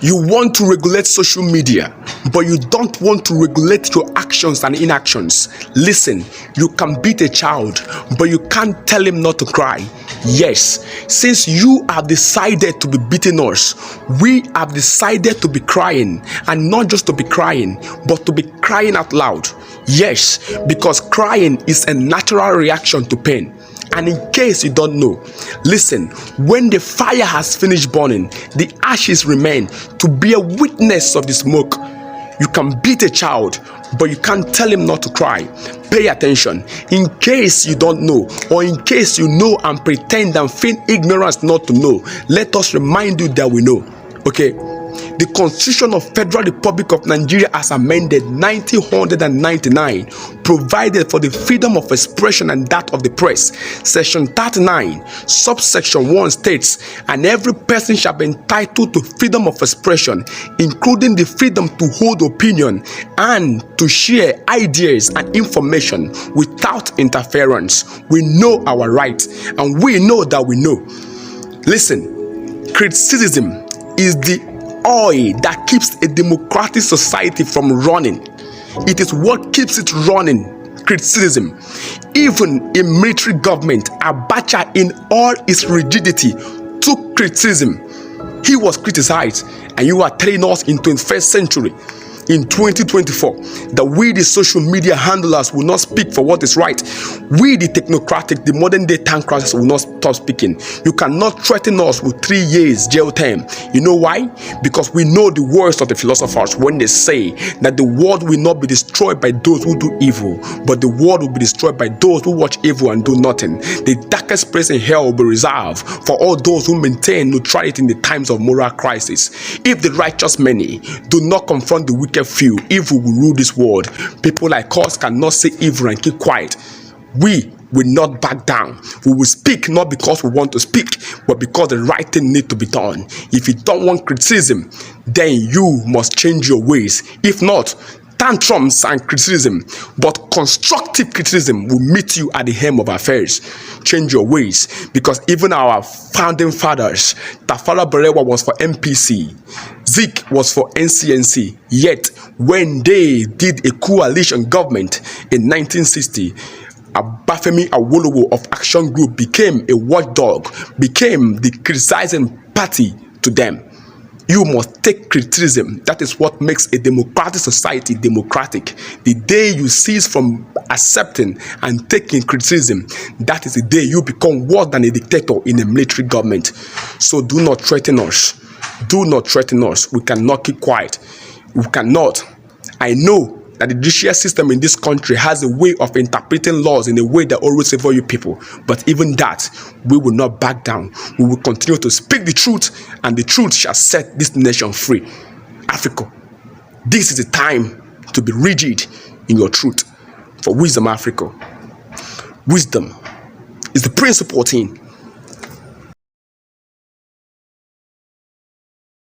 You want to regulate social media, but you don't want to regulate your actions and inactions. Listen, you can beat a child, but you can't tell him not to cry. Yes, since you have decided to be beating us, we have decided to be crying, and not just to be crying, but to be crying out loud. Yes, because crying is a natural reaction to pain. And in case you don't know, listen, when the fire has finished burning, the ashes remain to be a witness of the smoke. You can beat a child, but you can't tell him not to cry. Pay attention. In case you don't know, or in case you know and pretend and feign ignorance not to know, let us remind you that we know. Okay? The Constitution of Federal Republic of Nigeria, as amended 1999, provided for the freedom of expression and that of the press. Section 39, subsection 1 states, and every person shall be entitled to freedom of expression, including the freedom to hold opinion and to share ideas and information without interference. We know our rights, and we know that we know. Listen, criticism is the oil that keeps a democratic society from running. It is what keeps it running. Criticism. Even in military government, Abacha in all its rigidity took criticism. He was criticized, and you are telling us in 21st century, in 2024, that we the social media handlers will not speak for what is right. We the technocratic, the modern day tankers will not stop speaking. You cannot threaten us with 3 years jail term. You know why? Because we know the words of the philosophers when they say that the world will not be destroyed by those who do evil, but the world will be destroyed by those who watch evil and do nothing. The darkest place in hell will be reserved for all those who maintain neutrality in the times of moral crisis. If the righteous many do not confront the wicked few, evil will rule this world. People like us cannot say evil and keep quiet. We will not back down. We will speak not because we want to speak, but because the right thing needs to be done. If you don't want criticism, then you must change your ways. If not, tantrums and criticism, but constructive criticism will meet you at the hem of affairs. Change your ways, because even our founding fathers, Tafawa Balewa was for MPC, Zik was for NCNC, yet when they did a coalition government in 1960, Abafemi Awolowo of Action Group became a watchdog, became the criticizing party to them. You must take criticism. That is what makes a democratic society democratic. The day you cease from accepting and taking criticism, that is the day you become worse than a dictator in a military government. So do not threaten us. Do not threaten us. We cannot keep quiet. We cannot. I know that the judicial system in this country has a way of interpreting laws in a way that always favor you people. But even that, we will not back down. We will continue to speak the truth, and the truth shall set this nation free. Africa, this is the time to be rigid in your truth. For Wisdom Africa, wisdom is the principal thing.